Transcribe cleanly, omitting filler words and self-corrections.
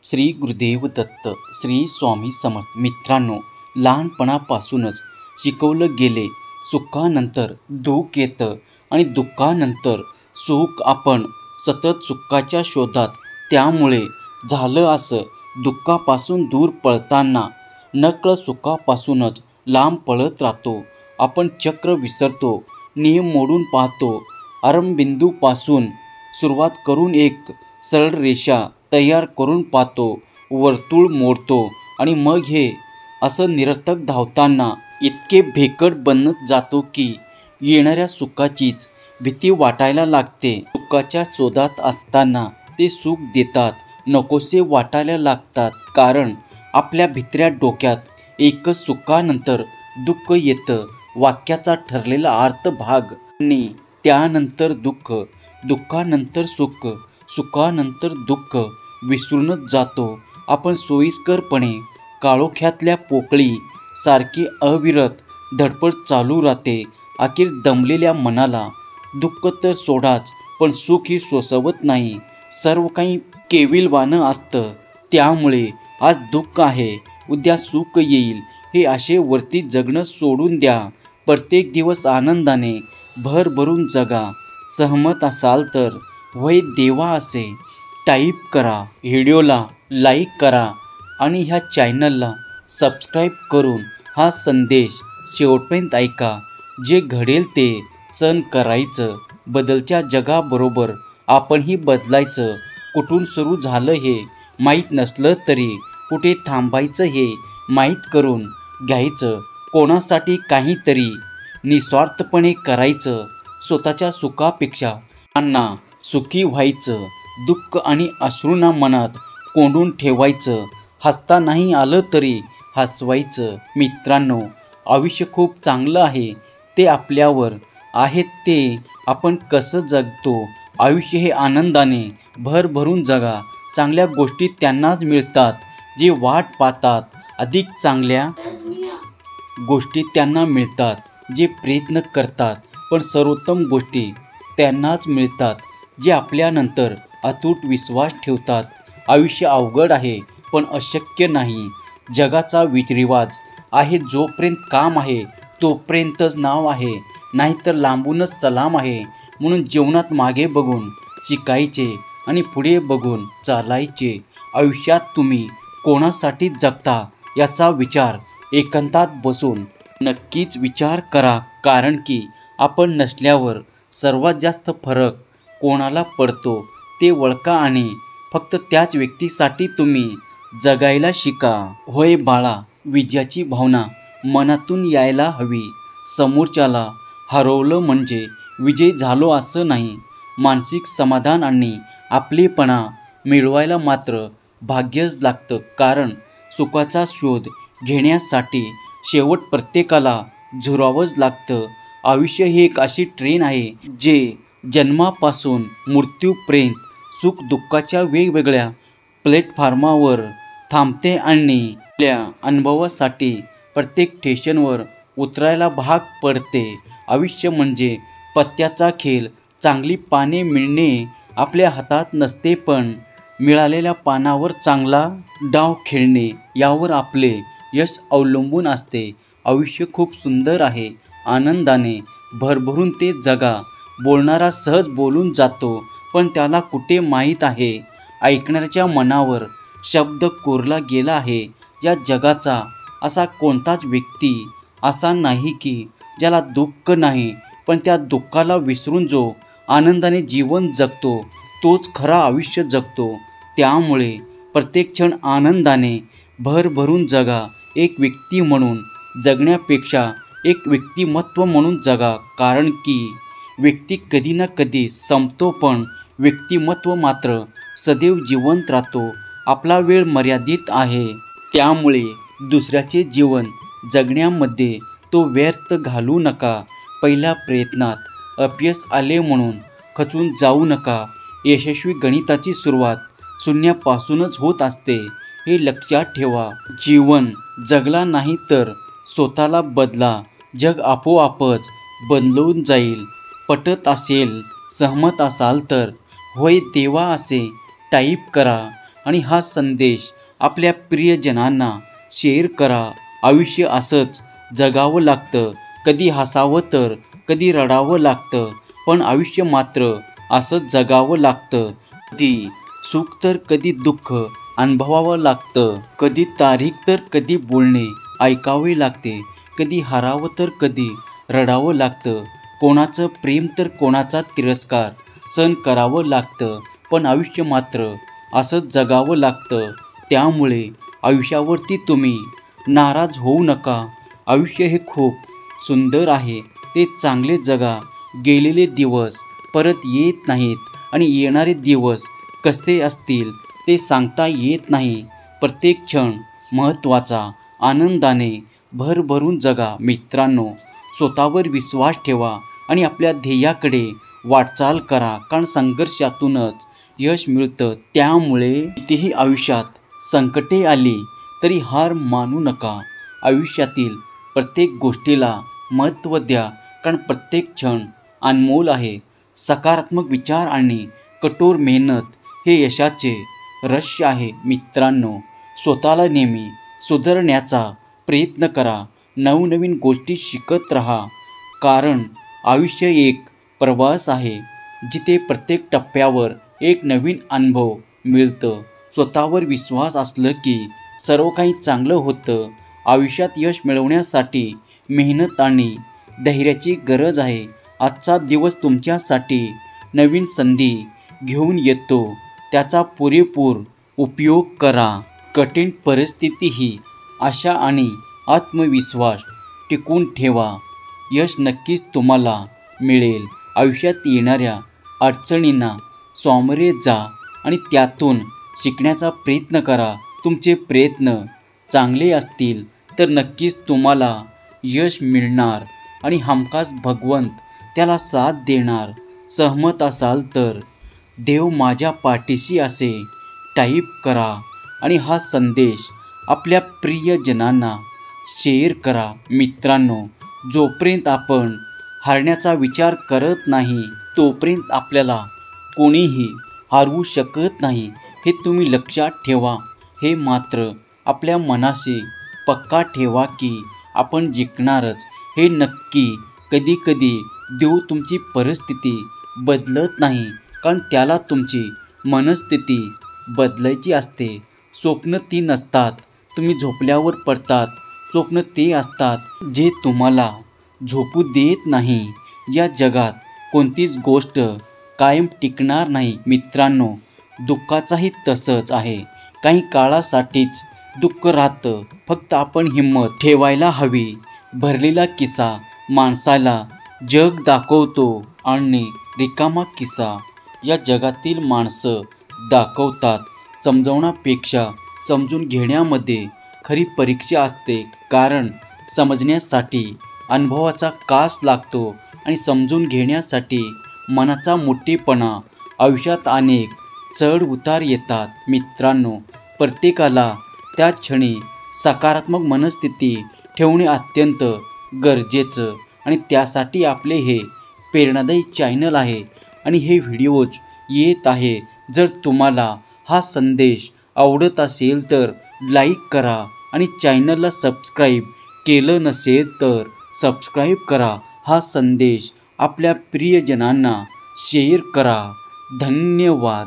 श्री गुरुदेव दत्त, श्री स्वामी समर्थ. मित्रांनो, लहानपणापासूनच शिकवलं गेले, सुखानंतर दुःख येतं आणि दुःखानंतर सुख. आपण सतत सुखाच्या शोधात, त्यामुळे झालं असं, दुःखापासून दूर पळताना नकळत सुखापासूनच लांब पळत राहतो. आपण चक्र विसरतो, नियम मोडून पाहतो. आरंभबिंदूपासून सुरुवात करून एक सरळ रेषा तयार करून पाहतो, वर्तुळ मोडतो आणि मग हे असं निरर्थक धावताना इतके भेकड बनत जातो की येणाऱ्या सुखाचीच भीती वाटायला लागते. सुखाच्या शोधात असताना ते सुख देतात नकोसे वाटायला लागतात, कारण आपल्या भितऱ्या डोक्यात एकच सुखानंतर दुःख येतं. वाक्याचा ठरलेला अर्थ भाग आणि त्यानंतर दुःख, दुःखानंतर सुख, सुखानंतर दुःख विसरूनच जातो. आपण सोयीस्करपणे काळोख्यातल्या पोकळी सारखी अविरत धडपड चालू राहते. अखेर दमलेल्या मनाला दुःख तर सोडाच, पण सुख ही सोसवत नाही. सर्व काही केविलवाणं असतं, त्यामुळे आज दुःख आहे, उद्या सुख येईल हे असे वरती जगणं सोडून द्या. प्रत्येक दिवस आनंदाने भरभरून जगा. सहमत असाल तर वै देवा असे टाईप करा, व्हिडिओला लाईक करा आणि ह्या चॅनलला सबस्क्राईब करून हा संदेश शेवटपर्यंत ऐका. जे घडेल ते सण करायचं, बदलत्या जगाबरोबर आपणही बदलायचं. कुठून सुरू झालं हे माहीत नसलं तरी कुठे थांबायचं हे माहीत करून घ्यायचं. कोणासाठी काहीतरी निस्वार्थपणे करायचं. स्वतःच्या सुखापेक्षा त्यांना सुखी व्हायचं. दुःख आणि अश्रूंना मनात कोंडून ठेवायचं. हसता नाही आलं तरी हसवायचं. मित्रांनो, आयुष्य खूप चांगलं आहे, ते आपल्यावर आहे ते आपण कसं जगतो. आयुष्य हे आनंदाने भरभरून जगा. चांगल्या गोष्टी त्यांनाच मिळतात जे वाट पाहतात. अधिक चांगल्या गोष्टी त्यांना मिळतात जे प्रयत्न करतात. पण सर्वोत्तम गोष्टी त्यांनाच मिळतात जे आपल्यानंतर अतूट विश्वास ठेवतात. आयुष्य अवघड आहे, पण अशक्य नाही. जगाचा रीतिरिवाज आहे, जोपर्यंत काम आहे तोपर्यंतच नाव आहे, नाहीतर लांबूनच सलाम आहे. म्हणून जीवनात मागे बघून शिकायचे आणि पुढे बघून चालायचे. आयुष्यात तुम्ही कोणासाठी जगता याचा विचार एकांतात बसून नक्कीच विचार करा, कारण की आपण नसल्यावर सर्वात जास्त फरक कोणाला पडतो ते ओळखा आणि फक्त त्याच व्यक्तीसाठी तुम्ही जगायला शिका. होय बाळा, विजयाची भावना मनातून यायला हवी. समोरच्याला हरवलं म्हणजे विजय झालो असं नाही. मानसिक समाधान आणि आपलेपणा मिळवायला मात्र भाग्यच लागतं, कारण सुखाचा शोध घेण्यासाठी शेवट प्रत्येकाला झुरावंच लागतं. आयुष्य ही एक अशी ट्रेन आहे जे जन्मापासून मृत्यूपर्यंत सुख दुःखाच्या वेगवेगळ्या प्लॅटफॉर्मावर थांबते आणि आपल्या अनुभवासाठी प्रत्येक स्टेशनवर उतरायला भाग पडते. आयुष्य म्हणजे पत्त्याचा खेळ. चांगली पाने मिळणे आपल्या हातात नसते, पण मिळालेल्या पानावर चांगला डाव खेळणे यावर आपले यश अवलंबून असते. आयुष्य खूप सुंदर आहे, आनंदाने भरभरून ते जगा. बोलणारा सहज बोलून जातो, पण त्याला कुठे माहीत आहे ऐकणाऱ्याच्या मनावर शब्द कोरला गेला आहे. या जगाचा असा कोणताच व्यक्ती असा नाही की ज्याला दुःख नाही, पण त्या दुःखाला विसरून जो आनंदाने जीवन जगतो तोच खरा आयुष्य जगतो. त्यामुळे प्रत्येक क्षण आनंदाने भरभरून जगा. एक व्यक्ती म्हणून जगण्यापेक्षा एक व्यक्तिमत्व म्हणून जगा, कारण की व्यक्ती कधी ना कधी संपतो, पण व्यक्तिमत्व मात्र सदैव जिवंत राहतो. आपला वेळ मर्यादित आहे, त्यामुळे दुसऱ्याचे जीवन जगण्यामध्ये तो व्यर्थ घालवू नका. पहिल्या प्रयत्नात अपयश आले म्हणून खचून जाऊ नका. यशस्वी गणिताची सुरुवात शून्यापासूनच होत असते, हे लक्षात ठेवा. जीवन जगला नाही तर स्वतःला बदला. जग आपोआपच बदलून जाईल. पटत असेल, सहमत असाल तर होय देवा असे टाईप करा आणि हा संदेश आपल्या प्रियजनांना शेअर करा. आयुष्य असंच जगावं लागतं. कधी हसावं तर कधी रडावं लागतं, पण आयुष्य मात्र असंच जगावं लागतं. कधी सुख तर कधी दुःख अनुभवावं लागतं. कधी तारीख तर कधी बोलणे ऐकावे लागते. कधी हरावं तर कधी रडावं लागतं. कोणाचं प्रेम तर कोणाचा तिरस्कार सहन करावं लागतं, पण आयुष्य मात्र असंच जगावं लागतं. त्यामुळे आयुष्यावरती तुम्ही नाराज होऊ नका. आयुष्य हे खूप सुंदर आहे, ते चांगले जगा. गेलेले दिवस परत येत नाहीत आणि येणारे दिवस कसे असतील ते सांगता येत नाही. प्रत्येक क्षण महत्त्वाचा. आनंदाने भरभरून जगा मित्रांनो. स्वतःवर विश्वास ठेवा आणि आपल्या ध्येयाकडे वाटचाल करा, कारण संघर्षातूनच यश मिळतं. त्यामुळे कितीही आयुष्यात संकटे आली तरी हार मानू नका. आयुष्यातील प्रत्येक गोष्टीला महत्त्व द्या, कारण प्रत्येक क्षण अनमोल आहे. सकारात्मक विचार आणि कठोर मेहनत हे यशाचे रहस्य आहे मित्रांनो. स्वतःला नेहमी सुधारण्याचा प्रयत्न करा. नवनवीन गोष्टी शिकत राहा, कारण आयुष्य एक प्रवास आहे, जिथे प्रत्येक टप्प्यावर एक नवीन अनुभव मिळतं. स्वतःवर विश्वास असलं की सर्व काही चांगलं होतं. आयुष्यात यश मिळवण्यासाठी मेहनत आणि धैर्याची गरज आहे. आजचा दिवस तुमच्यासाठी नवीन संधी घेऊन येतो, त्याचा पुरेपूर उपयोग करा. कठीण परिस्थितीही आशा आणि आत्मविश्वास टिकवून ठेवा. यश नक्कीच तुम्हाला मिळेल. आयुष्यात येणाऱ्या अडचणींना सामोरे जा आणि त्यातून शिकण्याचा प्रयत्न करा. तुमचे प्रयत्न चांगले असतील तर नक्कीच तुम्हाला यश मिळणार आणि हमखास भगवंत त्याला साथ देणार. सहमत असाल तर देव माझ्या पाठीशी असे टाईप करा आणि हा संदेश आपल्या प्रियजनांना शेअर करा. मित्रांनो, जोपर्यंत आपण हारण्याचा विचार करत नाही तोपर्यंत आपल्याला कोणीही हरवू शकत नाही, हे तुम्ही लक्षात ठेवा. हे मात्र आपल्या मनाशी पक्का ठेवा की आपण जिंकणारच, हे नक्की. कधी कधी देव तुमची परिस्थिती बदलत नाही, कारण त्याला तुमची मनस्थिती बदलायची असते. स्वप्न ती नसतात तुम्ही झोपल्यावर पडतात. स्वप्न ते असतात जे तुम्हाला झोपू देत नाही. या जगात कोणतीच गोष्ट कायम टिकणार नाही मित्रांनो. दुःखाचाही तसंच आहे. काही काळासाठीच दुःख राहतं, फक्त आपण हिंमत ठेवायला हवी. भरलेला किस्सा माणसाला जग दाखवतो आणि रिकामा किस्सा या जगातील माणसं दाखवतात. समजवण्यापेक्षा समजून घेण्यामध्ये खरी परीक्षा असते, कारण समजण्यासाठी अनुभवाचा कास लागतो आणि समजून घेण्यासाठी मनाचा मोठेपणा. आयुष्यात अनेक चढ उतार येतात मित्रांनो. प्रत्येकाला त्या क्षणी सकारात्मक मनस्थिती ठेवणे अत्यंत गरजेचं, आणि त्यासाठी आपले हे प्रेरणादायी चॅनल आहे आणि हे व्हिडिओज येत आहे. जर तुम्हाला हा संदेश आवडत असेल तर लाईक करा आणि चॅनलला सबस्क्राईब केलं नसेल तर सबस्क्राईब करा. हा संदेश आपल्या प्रियजनांना शेअर करा. धन्यवाद.